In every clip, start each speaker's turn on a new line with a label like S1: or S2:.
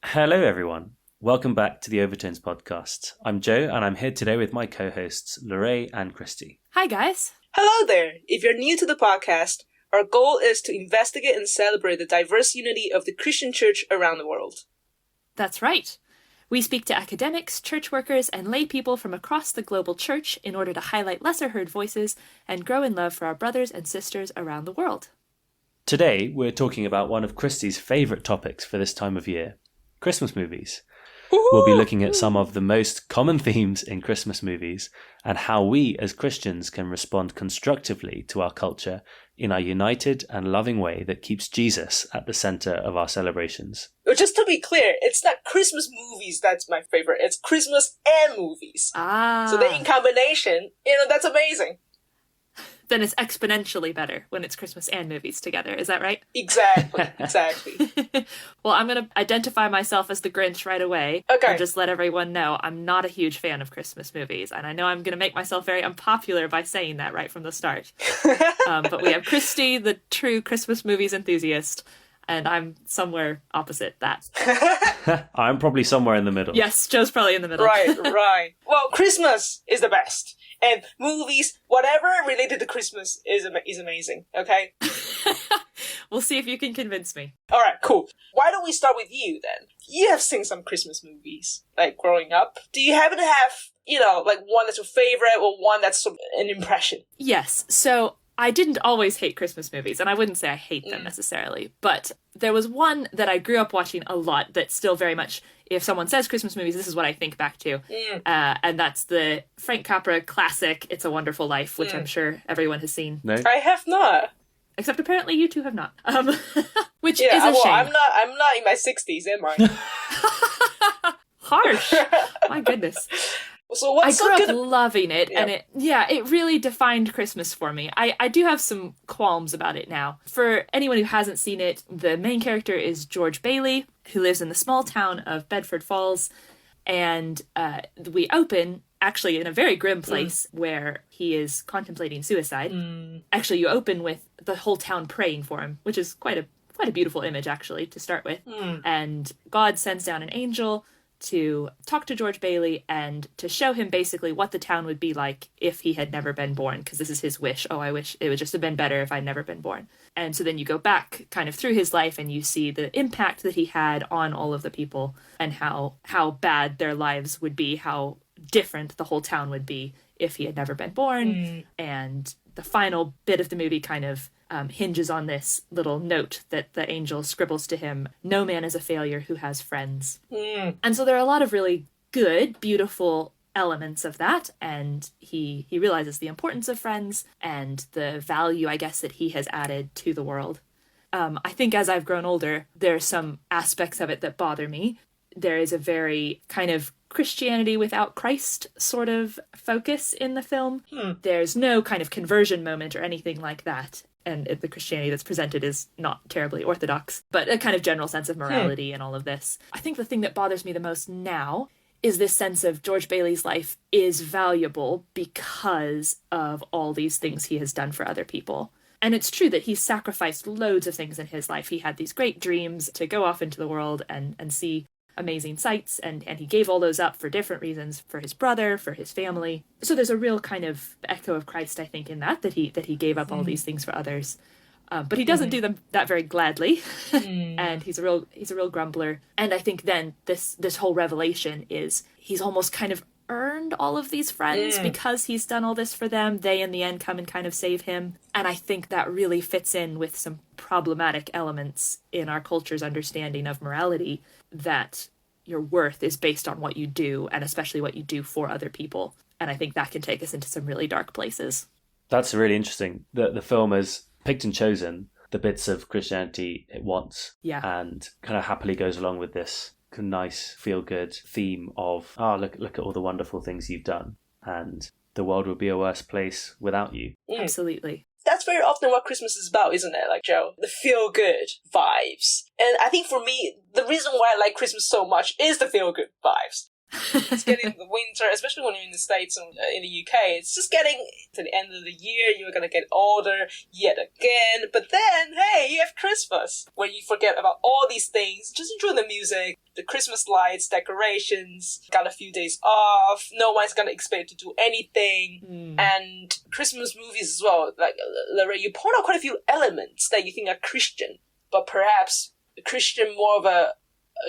S1: Hello, everyone. Welcome back to the Overtones podcast. I'm Joe, and I'm here today with my co-hosts, LaRae and Christy.
S2: Hi, guys.
S3: Hello there. If you're new to the podcast, our goal is to investigate and celebrate the diverse unity of the Christian church around the world.
S2: That's right. We speak to academics, church workers, and lay people from across the global church in order to highlight lesser-heard voices and grow in love for our brothers and sisters around the world.
S1: Today, we're talking about one of Christy's favourite topics for this time of year, Christmas movies.
S3: Woo-hoo!
S1: We'll be looking at some of the most common themes in Christmas movies and how we as Christians can respond constructively to our culture in a united and loving way that keeps Jesus at the centre of our celebrations.
S3: Just to be clear, it's not Christmas movies that's my favorite. It's Christmas and movies. So then in combination, that's amazing.
S2: Then it's exponentially better when it's Christmas and movies together. Is that right?
S3: Exactly.
S2: Well, I'm going to identify myself as the Grinch right away.
S3: Okay.
S2: And just let everyone know I'm not a huge fan of Christmas movies. And I know I'm going to make myself very unpopular by saying that right from the start. But we have Christy, the true Christmas movies enthusiast, and I'm somewhere opposite that.
S1: I'm probably somewhere in the middle.
S2: Yes, Joe's probably in the middle.
S3: Right. Well, Christmas is the best. And movies, whatever related to Christmas is amazing, okay?
S2: We'll see if you can convince me.
S3: All right, cool. Why don't we start with you then? You have seen some Christmas movies, like growing up. Do you happen to have, like one that's your favorite or one that's sort of an impression?
S2: Yes. So I didn't always hate Christmas movies, and I wouldn't say I hate them necessarily, but there was one that I grew up watching a lot that still very much, if someone says Christmas movies, this is what I think back to. And that's the Frank Capra classic, It's a Wonderful Life, which I'm sure everyone has seen.
S1: No?
S3: I have not.
S2: Except apparently you two have not. Which is
S3: Yeah,
S2: a shame.
S3: I'm not in my 60s, am I?
S2: Harsh. My goodness.
S3: So what's
S2: I grew
S3: so
S2: up
S3: good?
S2: loving it, and it really defined Christmas for me. I do have some qualms about it now. For anyone who hasn't seen it, the main character is George Bailey, who lives in the small town of Bedford Falls, and we open actually in a very grim place where he is contemplating suicide. Actually, you open with the whole town praying for him, which is quite a beautiful image actually to start with. And God sends down an angel to talk to George Bailey and to show him basically what the town would be like if he had never been born, because this is his wish. Oh, I wish it would just have been better if I'd never been born. And so then you go back kind of through his life and you see the impact that he had on all of the people and how bad their lives would be, how different the whole town would be if he had never been born. And the final bit of the movie kind of hinges on this little note that the angel scribbles to him: no man is a failure who has friends. And so there are a lot of really good, beautiful elements of that, and he realizes the importance of friends and the value, I guess, that he has added to the world. I think as I've grown older, there are some aspects of it that bother me. There is a very kind of Christianity without Christ sort of focus in the film. There's no kind of conversion moment or anything like that. And the Christianity that's presented is not terribly orthodox, but a kind of general sense of morality and all of this. I think the thing that bothers me the most now is this sense of George Bailey's life is valuable because of all these things he has done for other people. And it's true that he's sacrificed loads of things in his life. He had these great dreams to go off into the world and see amazing sights, and he gave all those up for different reasons, for his brother, for his family. So there's a real kind of echo of Christ, I think, in that he gave up all these things for others. But he doesn't do them that very gladly, and he's a real grumbler. And I think then this whole revelation is he's almost kind of earned all of these friends because he's done all this for them. They in the end come and kind of save him. And I think that really fits in with some problematic elements in our culture's understanding of morality, that your worth is based on what you do, and especially what you do for other people. And I think that can take us into some really dark places.
S1: That's really interesting. The film has picked and chosen the bits of Christianity it wants, and kind of happily goes along with this nice feel-good theme of, look at all the wonderful things you've done, and the world would be a worse place without you.
S2: Absolutely.
S3: That's very often what Christmas is about, isn't it? Like, Joe, the feel-good vibes. And I think for me, the reason why I like Christmas so much is the feel-good vibes. It's getting the winter, especially when you're in the States and in the UK. It's just getting to the end of the year. You're going to get older yet again. But then, hey, you have Christmas, where you forget about all these things. Just enjoy the music, the Christmas lights, decorations. Got a few days off. No one's going to expect you to do anything. And Christmas movies as well. Like, LaRae, you point out quite a few elements that you think are Christian, but perhaps Christian more of a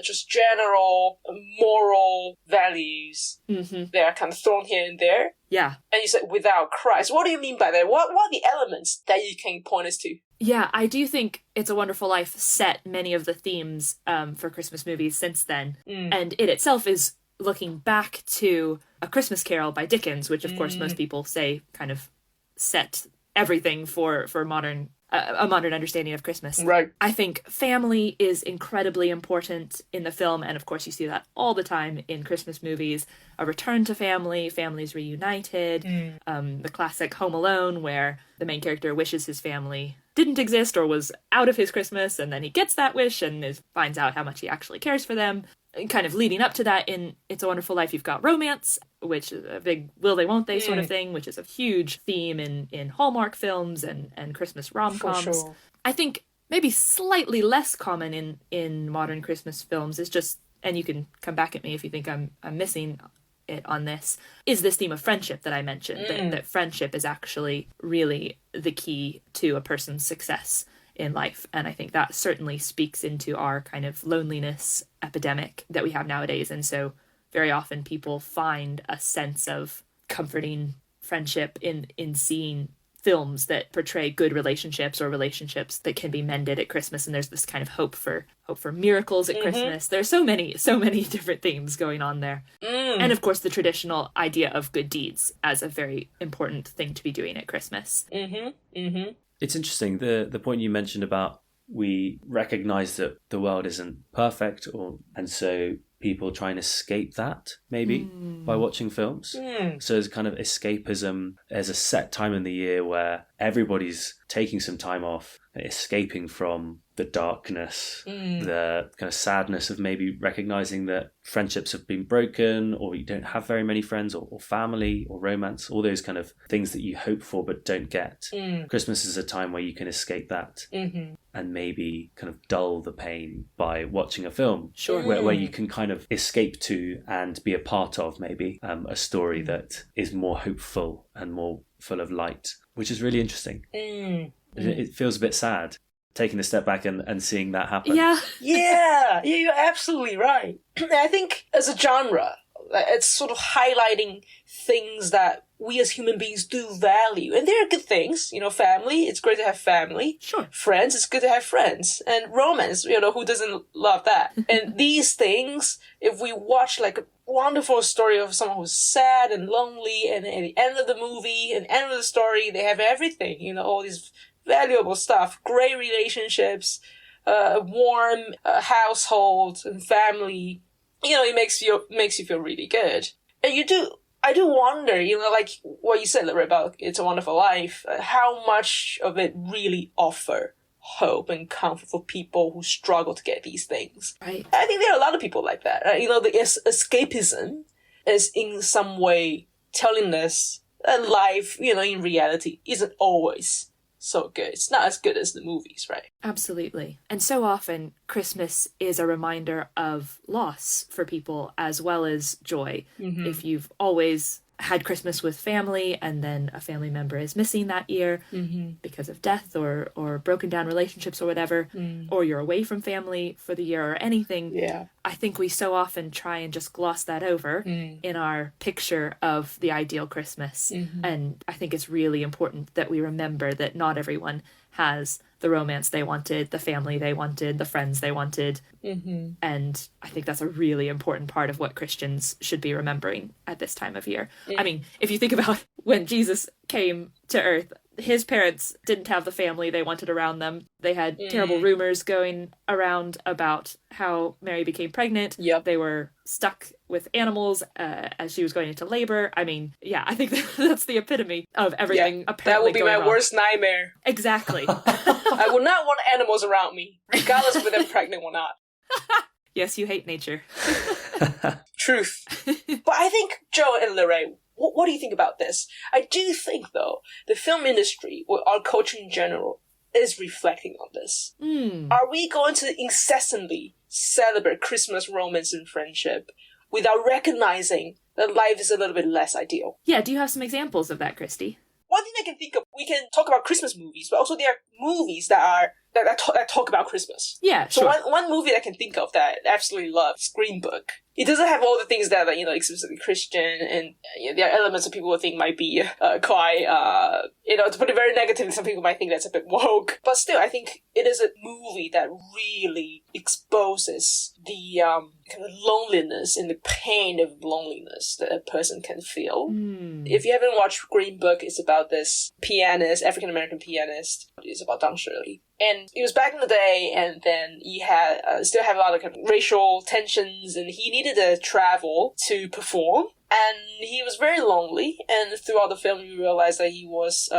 S3: just general moral values that are kind of thrown here and there.
S2: Yeah.
S3: And you said without Christ. What do you mean by that? What are the elements that you can point us to?
S2: Yeah, I do think It's a Wonderful Life set many of the themes for Christmas movies since then. And it itself is looking back to A Christmas Carol by Dickens, which of course most people say kind of set everything for modern a modern understanding of Christmas.
S3: Right.
S2: I think family is incredibly important in the film, and of course you see that all the time in Christmas movies. A return to family, families reunited, the classic Home Alone, where the main character wishes his family didn't exist or was out of his Christmas, and then he gets that wish and finds out how much he actually cares for them. Kind of leading up to that in It's a Wonderful Life, you've got romance, which is a big will they won't they sort of thing, which is a huge theme in Hallmark films and Christmas rom-coms. For sure. I think maybe slightly less common in modern Christmas films is just, and you can come back at me if you think I'm missing it on this, is this theme of friendship that I mentioned, that friendship is actually really the key to a person's success in life. And I think that certainly speaks into our kind of loneliness epidemic that we have nowadays. And so very often people find a sense of comforting friendship in seeing films that portray good relationships or relationships that can be mended at Christmas. And there's this kind of hope for miracles at Christmas. There's so many different themes going on there. And of course the traditional idea of good deeds as a very important thing to be doing at Christmas.
S1: It's interesting, the point you mentioned about we recognize that the world isn't perfect, and so people try and escape that, maybe, by watching films. So there's kind of escapism. There's a set time in the year where everybody's taking some time off, escaping from the darkness, the kind of sadness of maybe recognizing that friendships have been broken, or you don't have very many friends, or family, or romance, all those kind of things that you hope for but don't get. Christmas is a time where you can escape that and maybe kind of dull the pain by watching a film.
S2: Sure.
S1: Where you can kind of escape to and be a part of maybe a story that is more hopeful and more full of light, which is really interesting. It feels a bit sad taking a step back and seeing that happen.
S3: Yeah, you're absolutely right. I think as a genre, it's sort of highlighting things that we as human beings do value. And there are good things, family, it's great to have family.
S2: Sure.
S3: Friends, it's good to have friends. And romance, who doesn't love that? And these things, if we watch like a wonderful story of someone who's sad and lonely, and at the end of the movie and end of the story, they have everything, all these valuable stuff, great relationships, a warm household and family. It makes you feel really good. And I do wonder, like what you said, LaRae, about It's a Wonderful Life, how much of it really offer hope and comfort for people who struggle to get these things.
S2: Right.
S3: I think there are a lot of people like that. The escapism is in some way telling us that life, in reality, isn't always so good. It's not as good as the movies, right?
S2: Absolutely. And so often Christmas is a reminder of loss for people as well as joy. If you've always had Christmas with family and then a family member is missing that year because of death or broken down relationships or whatever, or you're away from family for the year or anything, I think we so often try and just gloss that over in our picture of the ideal Christmas. And I think it's really important that we remember that not everyone has the romance they wanted, the family they wanted, the friends they wanted. And I think that's a really important part of what Christians should be remembering at this time of year. I mean, if you think about when Jesus came to earth, his parents didn't have the family they wanted around them. They had terrible rumors going around about how Mary became pregnant. They were stuck with animals as she was going into labor. I mean, I think that's the epitome of everything apparently
S3: that would be my
S2: wrong.
S3: worst nightmare.
S2: Exactly.
S3: I would not want animals around me, regardless of whether I'm pregnant or not.
S2: Yes, you hate nature.
S3: Truth. But I think, Joe and LaRae, what do you think about this? I do think, though, the film industry, or our culture in general, is reflecting on this. Are we going to incessantly celebrate Christmas, romance, and friendship without recognizing that life is a little bit less ideal?
S2: Yeah, do you have some examples of that, Christy?
S3: One thing I can think of, we can talk about Christmas movies, but also there are movies that talk about Christmas.
S2: Yeah,
S3: so
S2: sure.
S3: one movie that I can think of that I absolutely love is Green Book. It doesn't have all the things that are, explicitly Christian, and there are elements that people would think might be quite, to put it very negatively, some people might think that's a bit woke. But still, I think it is a movie that really exposes the kind of loneliness and the pain of loneliness that a person can feel. If you haven't watched Green Book, it's about this pianist, African-American pianist. It's about Don Shirley. And it was back in the day, and then he had still have a lot of kind of racial tensions, and he needed to travel to perform. And he was very lonely, and throughout the film you realize that he was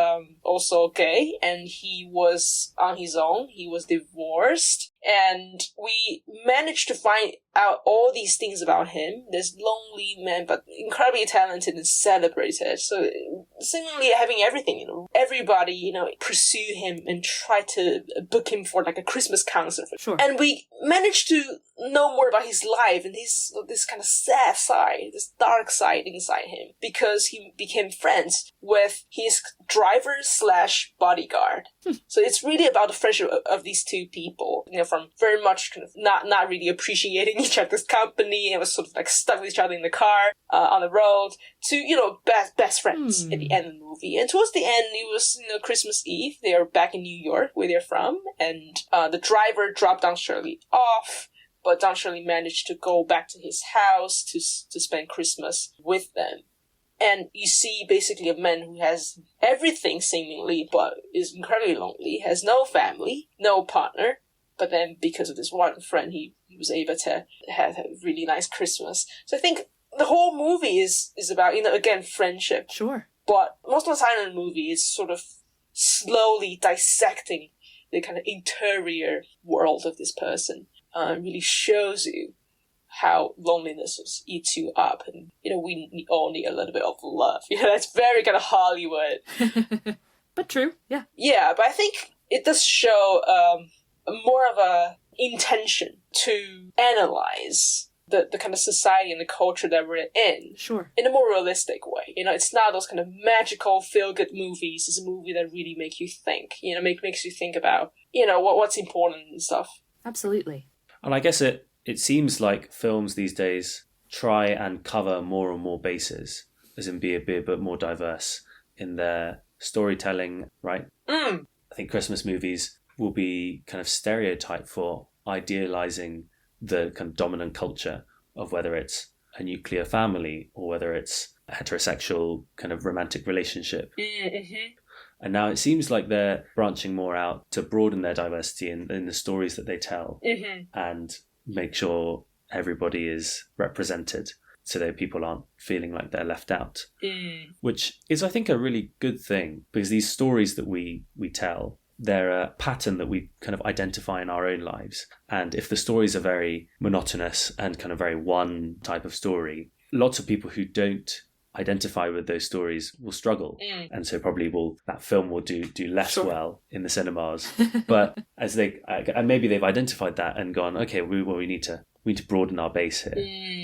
S3: also gay, and he was on his own, he was divorced, and we managed to find out all these things about him, this lonely man, but incredibly talented and celebrated, so seemingly having everything, everybody, pursue him and try to book him for like a Christmas concert.
S2: Sure.
S3: And we managed to know more about his life and this kind of sad side, this dark side inside him, because he became friends with his driver / bodyguard. So it's really about the friendship of these two people, from very much kind of not really appreciating each other's company and was sort of like stuck with each other in the car on the road to, best friends at the end of the movie. And towards the end, it was, Christmas Eve. They are back in New York, where they're from, and the driver dropped Don Shirley off, but Don Shirley managed to go back to his house to spend Christmas with them. And you see basically a man who has everything seemingly, but is incredibly lonely, has no family, no partner, but then because of this one friend, he was able to have a really nice Christmas. So I think the whole movie is about, again, friendship.
S2: Sure.
S3: But most of the time in the movie, it's sort of slowly dissecting the kind of interior world of this person. Really shows you how loneliness eats you up, and we all need a little bit of love. That's very kind of Hollywood,
S2: but true.
S3: Yeah, but I think it does show more of a intention to analyze the kind of society and the culture that we're in.
S2: Sure.
S3: In a more realistic way. It's not those kind of magical feel-good movies. It's a movie that really makes you think. Makes you think about what's important and stuff.
S2: Absolutely.
S1: And I guess it seems like films these days try and cover more and more bases, as in be a bit more diverse in their storytelling, right? I think Christmas movies will be kind of stereotyped for idealizing the kind of dominant culture of whether it's a nuclear family or whether it's a heterosexual kind of romantic relationship.
S3: Mm-hmm.
S1: And now it seems like they're branching more out to broaden their diversity in the stories that they tell, and make sure everybody is represented so that people aren't feeling like they're left out, which is, I think, a really good thing, because these stories that we tell, they're a pattern that we kind of identify in our own lives. And if the stories are very monotonous and kind of very one type of story, lots of people who don't identify with those stories will struggle, and so probably that film will do less well in the cinemas. But as maybe they've identified that and gone, okay, we need to broaden our base here.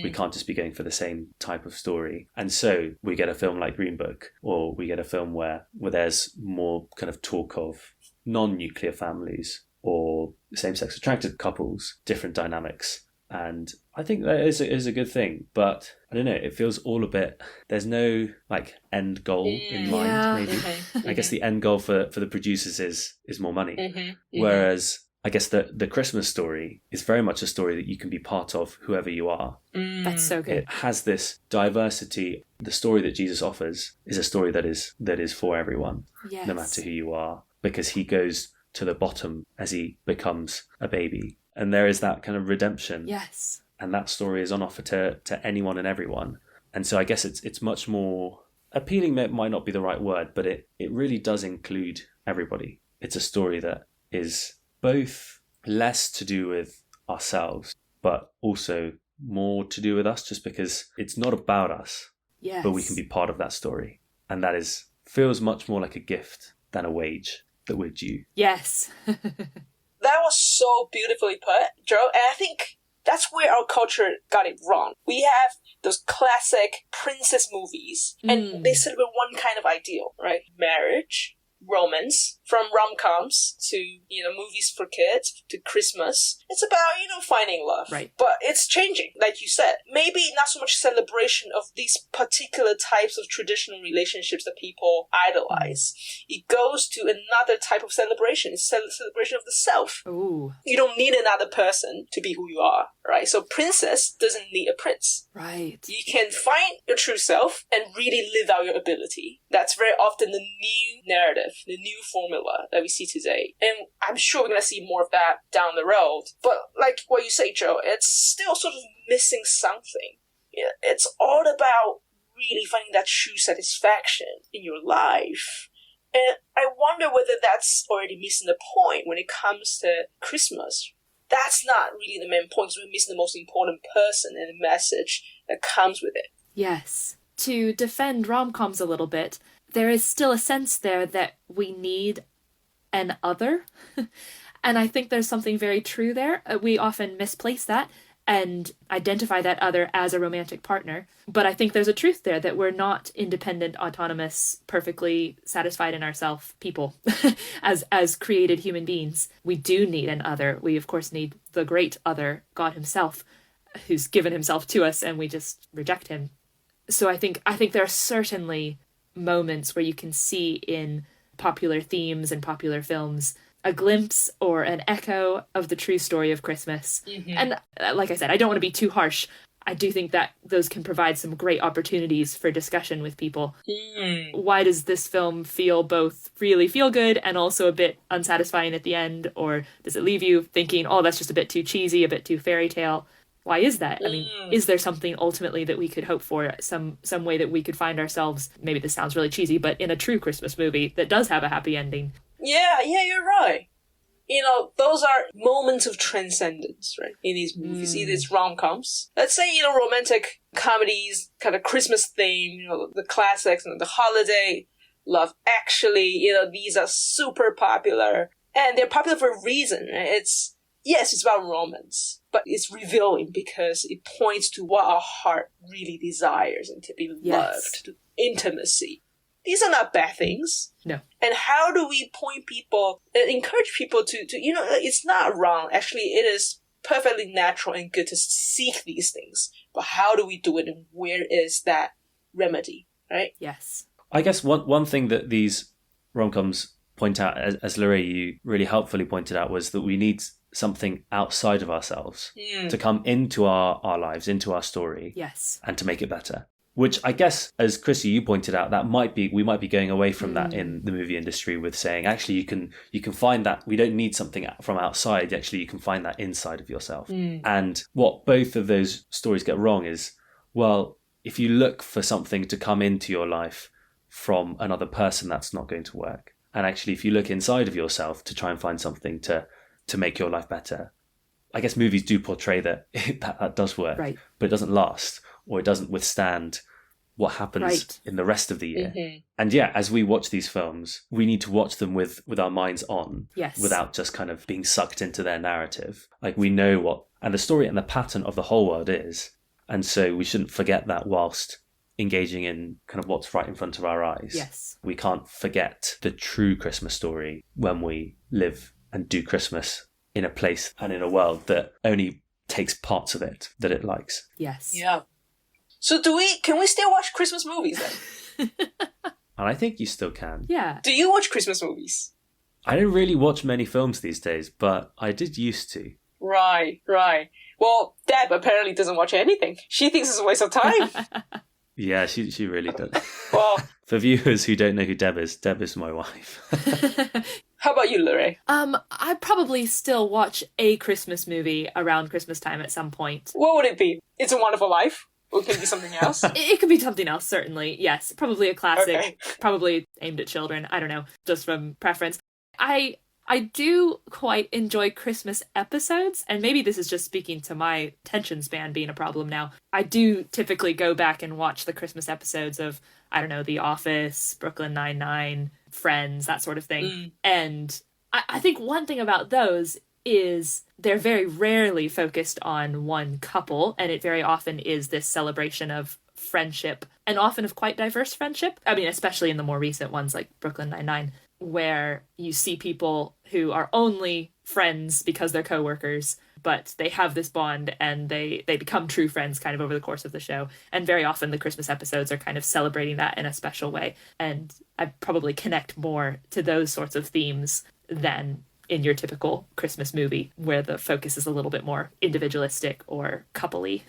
S1: We can't just be going for the same type of story. And so we get a film like Green Book, or we get a film where there's more kind of talk of non-nuclear families or same-sex attracted couples, different dynamics. And I think that is a good thing, but I don't know, it feels all a bit, there's no like end goal in mind, maybe. I guess the end goal for the producers is more money. Whereas I guess the Christmas story is very much a story that you can be part of, whoever you are.
S2: That's so good.
S1: It has this diversity. The story that Jesus offers is a story that is for everyone, no matter who you are, because he goes to the bottom as he becomes a baby. And there is that kind of redemption.
S2: Yes.
S1: And that story is on offer to anyone and everyone. And so I guess it's much more appealing. Might not be the right word, but it really does include everybody. It's a story that is both less to do with ourselves, but also more to do with us, just because it's not about us,
S2: Yes.
S1: but we can be part of that story. And that feels much more like a gift than a wage that we're due.
S2: Yes.
S3: That was so beautifully put, Joe. And I think that's where our culture got it wrong. We have those classic princess movies, and they celebrate one kind of ideal, right? Marriage, romance, from rom-coms to, movies for kids to Christmas. It's about, finding love.
S2: Right.
S3: But it's changing, like you said. Maybe not so much celebration of these particular types of traditional relationships that people idolize. It goes to another type of celebration. It's celebration of the self.
S2: Ooh.
S3: You don't need another person to be who you are, right? So princess doesn't need a prince.
S2: Right.
S3: You can find your true self and really live out your ability. That's very often the new narrative, the new formula that we see today. And I'm sure we're going to see more of that down the road. But like what you say, Joe, it's still sort of missing something. It's all about really finding that true satisfaction in your life. And I wonder whether that's already missing the point when it comes to Christmas. That's not really the main point, because we're missing the most important person and the message that comes with it.
S2: Yes. To defend rom-coms a little bit, there is still a sense there that we need an other. And I think there's something very true there. We often misplace that and identify that other as a romantic partner. But I think there's a truth there that we're not independent, autonomous, perfectly satisfied in ourselves people as created human beings. We do need an other. We, of course, need the great other, God himself, who's given himself to us and we just reject him. So I think there are certainly moments where you can see in popular themes and popular films a glimpse or an echo of the true story of Christmas. Mm-hmm. And like I said, I don't want to be too harsh. I do think that those can provide some great opportunities for discussion with people. Why does this film feel both really feel good and also a bit unsatisfying at the end? Or does it leave you thinking, oh, that's just a bit too cheesy, a bit too fairy tale? Why is that? I mean, is there something ultimately that we could hope for, some way that we could find ourselves, maybe this sounds really cheesy, but in a true Christmas movie that does have a happy ending? Yeah,
S3: you're right. Those are moments of transcendence, right? In these movies, either it's rom-coms. Let's say, romantic comedies, kind of Christmas theme, the classics, the holiday, Love Actually, these are super popular. And they're popular for a reason, right? It's about romance, but it's revealing because it points to what our heart really desires, and to be loved, to intimacy. These are not bad things.
S2: No.
S3: And how do we point people, encourage people to it's not wrong. Actually, it is perfectly natural and good to seek these things. But how do we do it, and where is that remedy, right?
S2: Yes.
S1: I guess one thing that these rom-coms point out, as LaRae, you really helpfully pointed out, was that we need something outside of ourselves to come into our lives, into our story.
S2: Yes.
S1: And to make it better. Which I guess, as Christy, you pointed out, we might be going away from that in the movie industry, with saying, actually, you can find that we don't need something from outside. Actually, you can find that inside of yourself. And what both of those stories get wrong is, well, if you look for something to come into your life from another person, that's not going to work. And actually, if you look inside of yourself to try and find something to make your life better, I guess movies do portray that that does work,
S2: right,
S1: but it doesn't last, or it doesn't withstand what happens in the rest of the year. Mm-hmm. And as we watch these films, we need to watch them with our minds on, without just kind of being sucked into their narrative. Like, we know what, and the story and the pattern of the whole world is. And so we shouldn't forget that whilst engaging in kind of what's right in front of our eyes.
S2: Yes.
S1: We can't forget the true Christmas story when we live and do Christmas in a place and in a world that only takes parts of it that it likes.
S2: Yes.
S3: Yeah. So can we still watch Christmas movies then?
S1: And I think you still can.
S2: Yeah.
S3: Do you watch Christmas movies?
S1: I don't really watch many films these days, but I did used to.
S3: Right. Well, Deb apparently doesn't watch anything. She thinks it's a waste of time.
S1: Yeah, she really does.
S3: Well,
S1: for viewers who don't know who Deb is my wife.
S3: How about you, LaRae?
S2: I probably still watch a Christmas movie around Christmas time at some point.
S3: What would it be? It's a Wonderful Life? Or could it be something else?
S2: It could be something else, certainly. Yes, probably a classic. Okay. Probably aimed at children. I don't know, just from preference. I I do quite enjoy Christmas episodes, and maybe this is just speaking to my attention span being a problem now. I do typically go back and watch the Christmas episodes of, I don't know, The Office, Brooklyn Nine-Nine, Friends, that sort of thing. And I think one thing about those is they're very rarely focused on one couple, and it very often is this celebration of friendship, and often of quite diverse friendship. I mean, especially in the more recent ones like Brooklyn Nine-Nine, where you see people who are only friends because they're coworkers, but they have this bond and they become true friends kind of over the course of the show. And very often the Christmas episodes are kind of celebrating that in a special way. And I probably connect more to those sorts of themes than in your typical Christmas movie, where the focus is a little bit more individualistic or coupley.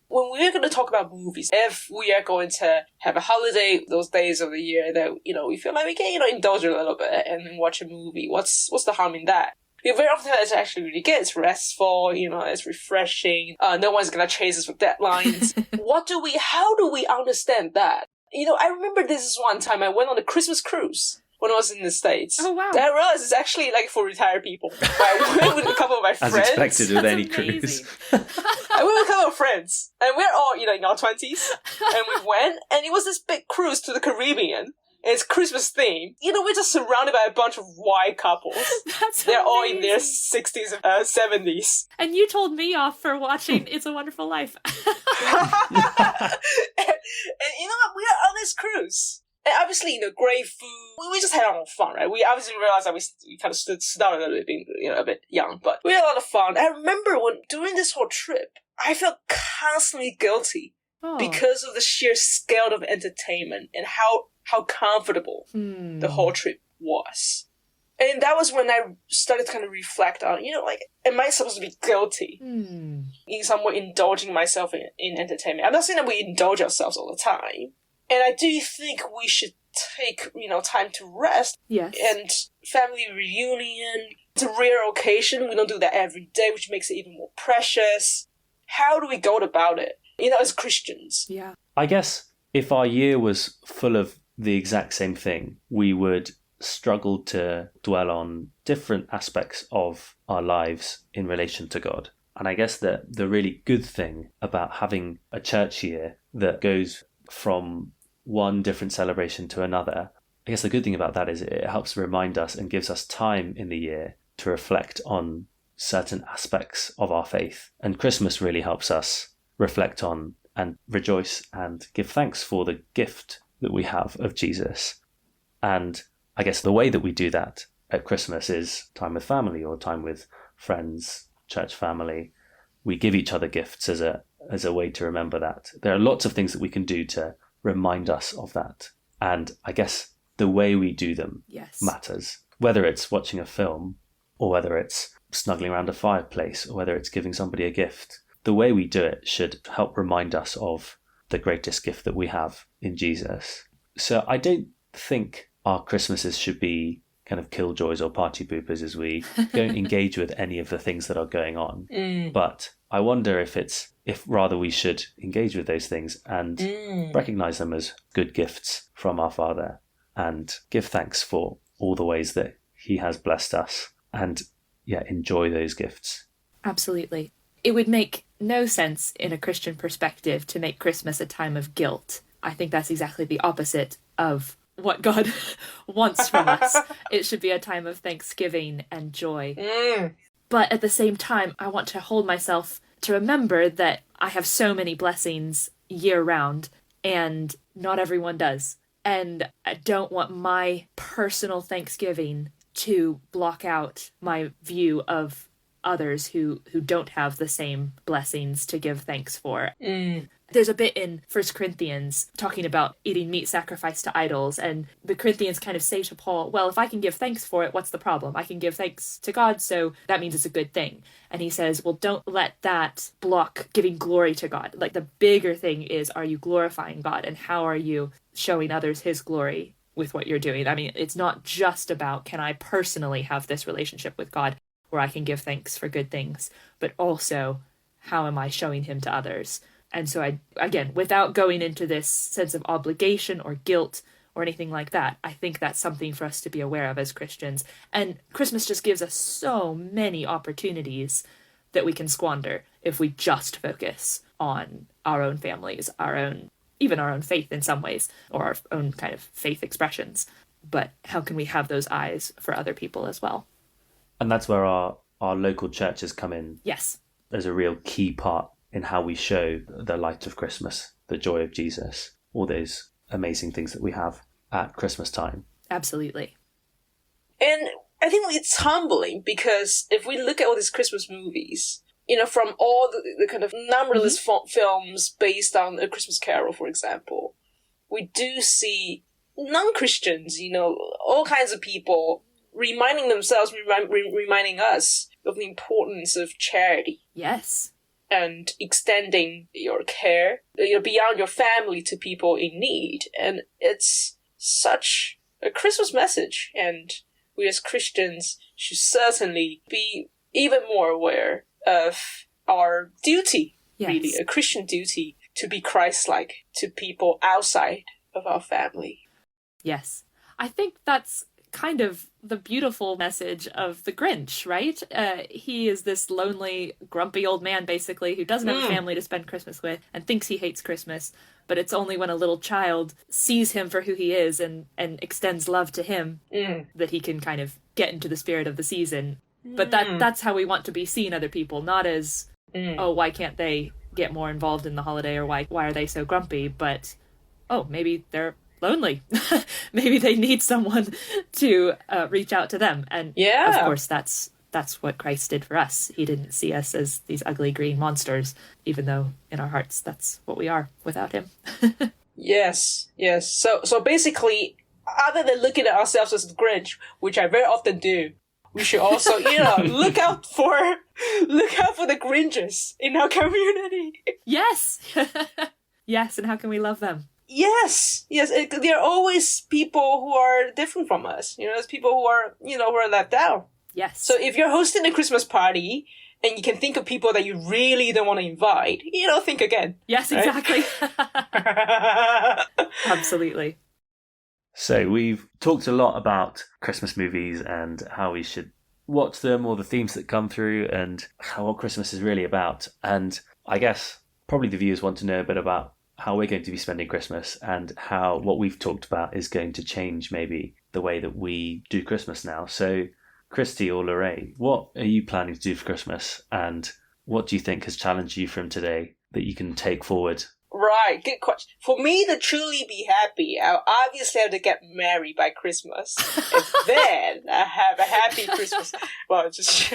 S3: When we're going to talk about movies, if we are going to have a holiday those days of the year that, we feel like we can, indulge a little bit and watch a movie, what's the harm in that? Very often it's actually really good. It's restful, it's refreshing. No one's going to chase us with deadlines. How do we understand that? I remember this is one time I went on a Christmas cruise when I was in the States.
S2: Oh, wow.
S3: And I realized it's actually like for retired people. I went with a couple of my friends.
S1: As expected with any
S2: amazing.
S1: cruise.
S3: I went with a couple of friends. And we're all, in our 20s. And we went, and it was this big cruise to the Caribbean. And it's Christmas themed. We're just surrounded by a bunch of white couples. They're all in their 60s and 70s.
S2: And you told me off for watching It's a Wonderful Life.
S3: and you know what? We are on this cruise. And obviously, great food. We just had our own fun, right? We obviously realized that we kind of stood out a little bit, being, a bit young. But we had a lot of fun. I remember during this whole trip, I felt constantly guilty because of the sheer scale of entertainment and how comfortable the whole trip was. And that was when I started to kind of reflect on, am I supposed to be guilty in some way indulging myself in entertainment? I'm not saying that we indulge ourselves all the time. And I do think we should take, time to rest.
S2: Yes.
S3: And family reunion. It's a rare occasion. We don't do that every day, which makes it even more precious. How do we go about it, as Christians?
S2: Yeah.
S1: I guess if our year was full of the exact same thing, we would struggle to dwell on different aspects of our lives in relation to God. And I guess that the really good thing about having a church year that goes from one different celebration to another, I guess the good thing about that is it helps remind us and gives us time in the year to reflect on certain aspects of our faith. And Christmas really helps us reflect on and rejoice and give thanks for the gift that we have of Jesus. And I guess the way that we do that at Christmas is time with family or time with friends, church family. We give each other gifts as a way to remember that. There are lots of things that we can do to remind us of that. And I guess the way we do them matters. Whether it's watching a film or whether it's snuggling around a fireplace or whether it's giving somebody a gift, the way we do it should help remind us of the greatest gift that we have in Jesus. So I don't think our Christmases should be kind of killjoys or party poopers as we don't engage with any of the things that are going on. But I wonder if rather we should engage with those things and recognize them as good gifts from our Father and give thanks for all the ways that he has blessed us and enjoy those gifts.
S2: Absolutely. It would make no sense in a Christian perspective to make Christmas a time of guilt. I think that's exactly the opposite of what God wants from us. It should be a time of thanksgiving and joy. But at the same time, I want to hold myself to remember that I have so many blessings year round, and not everyone does. And I don't want my personal thanksgiving to block out my view of others who don't have the same blessings to give thanks for. There's a bit in 1 Corinthians talking about eating meat sacrificed to idols, and the Corinthians kind of say to Paul, well, if I can give thanks for it, what's the problem? I can give thanks to God, so that means it's a good thing. And he says, well, don't let that block giving glory to God. Like, the bigger thing is, are you glorifying God, and how are you showing others his glory with what you're doing? I mean, it's not just about, can I personally have this relationship with God where I can give thanks for good things, but also, how am I showing him to others? And so again, without going into this sense of obligation or guilt or anything like that. I think that's something for us to be aware of as Christians. And Christmas just gives us so many opportunities that we can squander if we just focus on our own families, even our own faith in some ways, or our own kind of faith expressions. But how can we have those eyes for other people as well?
S1: And that's where our local churches come in.
S2: Yes.
S1: As a real key part in how we show the light of Christmas, the joy of Jesus, all those amazing things that we have at Christmas time.
S2: Absolutely.
S3: And I think it's humbling because if we look at all these Christmas movies, from all the kind of numberless films based on A Christmas Carol, for example, we do see non-Christians, all kinds of people reminding themselves, reminding us of the importance of charity.
S2: Yes.
S3: And extending your care, beyond your family to people in need. And it's such a Christmas message. And we as Christians should certainly be even more aware of our duty, really, a Christian duty to be Christ-like to people outside of our family.
S2: Yes. I think that's kind of the beautiful message of the Grinch, right? He is this lonely, grumpy old man, basically, who doesn't have a family to spend Christmas with and thinks he hates Christmas. But it's only when a little child sees him for who he is and extends love to him that he can kind of get into the spirit of the season. But that's how we want to be seen, other people, not as, oh, why can't they get more involved in the holiday, or why are they so grumpy? But, oh, maybe they're lonely. Maybe they need someone to reach out to them. And of course, that's what Christ did for us. He didn't see us as these ugly green monsters, even though in our hearts that's what we are without him.
S3: Yes. So basically, other than looking at ourselves as the Grinch, which I very often do, we should also, look out for the Grinches in our community.
S2: Yes. Yes, and how can we love them?
S3: Yes. There are always people who are different from us. There's people who are, who are left out.
S2: Yes.
S3: So if you're hosting a Christmas party and you can think of people that you really don't want to invite, think again.
S2: Yes, exactly.
S3: Right?
S2: Absolutely.
S1: So we've talked a lot about Christmas movies and how we should watch them, or the themes that come through, and what Christmas is really about. And I guess probably the viewers want to know a bit about how we're going to be spending Christmas and how what we've talked about is going to change maybe the way that we do Christmas now. So Christy or LaRae, what are you planning to do for Christmas, and what do you think has challenged you from today that you can take forward?
S3: Right, good question. For me to truly be happy, I'll obviously have to get married by Christmas. And then I have a happy Christmas. Well, just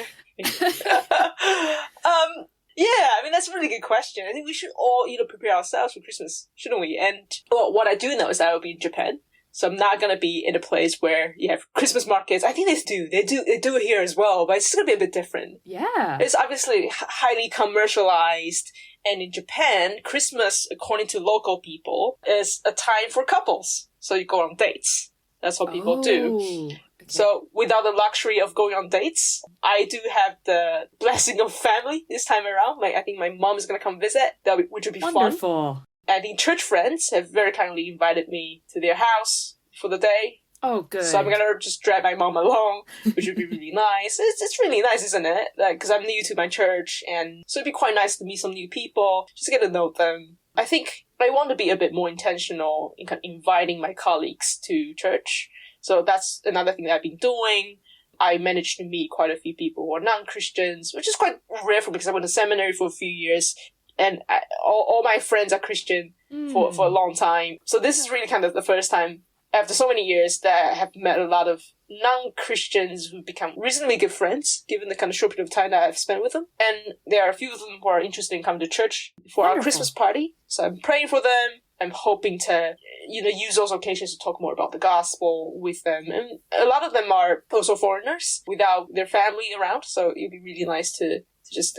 S3: that's a really good question. I think we should all, prepare ourselves for Christmas, shouldn't we? And what I do know is that I will be in Japan. So I'm not going to be in a place where you have Christmas markets. I think they do it here as well, but it's going to be a bit different.
S2: Yeah.
S3: It's obviously highly commercialized. And in Japan, Christmas, according to local people, is a time for couples. So you go on dates. That's what people do.
S2: Okay.
S3: So without the luxury of going on dates, I do have the blessing of family this time around. I think my mom is going to come visit, which would be
S2: Wonderful.
S3: fun. And the church friends have very kindly invited me to their house for the day.
S2: Oh, good.
S3: So I'm going to just drag my mom along, which would be really nice. It's really nice, isn't it? Because I'm new to my church, and so it'd be quite nice to meet some new people, just to get to know them. I think I want to be a bit more intentional in kind of inviting my colleagues to church. So that's another thing that I've been doing. I managed to meet quite a few people who are non-Christians, which is quite rare for me because I went to seminary for a few years, and all my friends are Christian for a long time. So this is really kind of the first time after so many years that I have met a lot of non-Christians who become reasonably good friends, given the kind of short period of time that I've spent with them. And there are a few of them who are interested in coming to church for our Christmas party. So I'm praying for them. I'm hoping to, use those occasions to talk more about the gospel with them. And a lot of them are also foreigners without their family around. So it'd be really nice to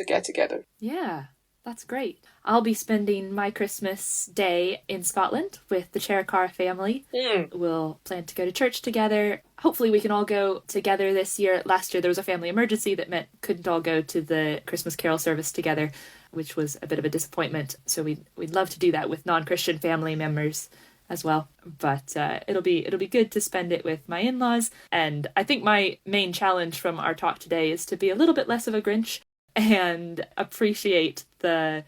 S3: get together.
S2: Yeah. That's great. I'll be spending my Christmas day in Scotland with the Cherukara family. We'll plan to go to church together. Hopefully we can all go together this year. Last year there was a family emergency that meant couldn't all go to the Christmas carol service together, which was a bit of a disappointment. So we'd love to do that with non-Christian family members. as well. But it'll be good to spend it with my in-laws. And I think my main challenge from our talk today is to be a little bit less of a Grinch and appreciate the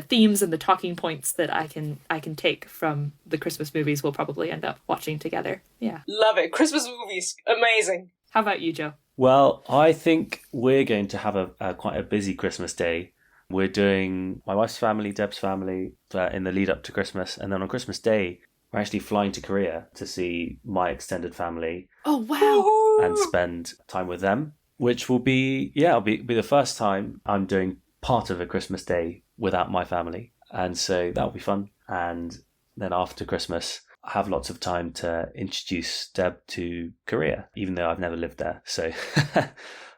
S2: themes and the talking points that I can take from the Christmas movies we'll probably end up watching together. Yeah.
S3: Love it. Christmas movies. Amazing.
S2: How about you, Joe?
S1: Well, I think we're going to have a quite a busy Christmas day. We're doing my wife's family, Deb's family, in the lead up to Christmas. And then on Christmas Day, we're actually flying to Korea to see my extended family.
S2: Oh, wow.
S1: And spend time with them, which will be, it'll be the first time I'm doing part of a Christmas Day without my family. And so that'll be fun. And then after Christmas, I have lots of time to introduce Deb to Korea, even though I've never lived there. So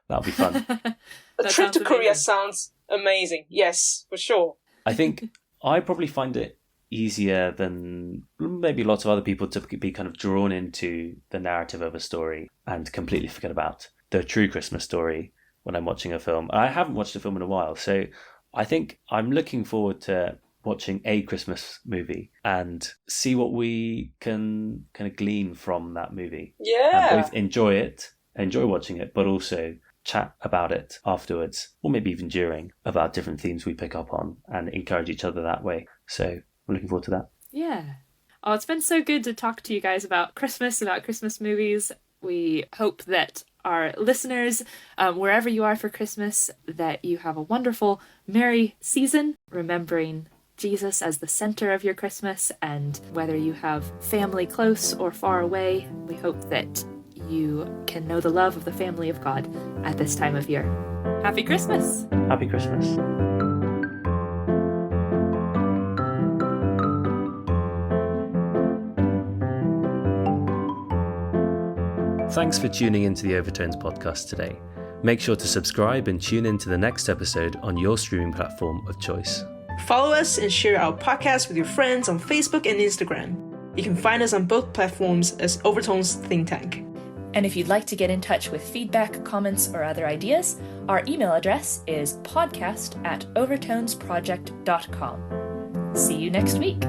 S1: that'll be fun.
S3: A trip to Korea sounds amazing. Yes, for sure.
S1: I think I probably find it easier than maybe lots of other people to be kind of drawn into the narrative of a story and completely forget about the true Christmas story when I'm watching a film. I haven't watched a film in a while, so I think I'm looking forward to watching a Christmas movie and see what we can kind of glean from that movie.
S3: Yeah.
S1: And both enjoy watching it, but also chat about it afterwards, or maybe even during, about different themes we pick up on and encourage each other that way. So I'm looking forward to that.
S2: Yeah. Oh, it's been so good to talk to you guys about Christmas movies. We hope that our listeners, wherever you are for Christmas, that you have a wonderful, merry season, remembering Jesus as the center of your Christmas. And whether you have family close or far away, we hope that you can know the love of the family of God at this time of year. Happy Christmas!
S1: Happy Christmas! Thanks for tuning into the Overtones podcast today. Make sure to subscribe and tune in to the next episode on your streaming platform of choice.
S3: Follow us and share our podcast with your friends on Facebook and Instagram. You can find us on both platforms as Overtones Think Tank.
S2: And if you'd like to get in touch with feedback, comments, or other ideas, our email address is podcast@overtonesproject.com. See you next week.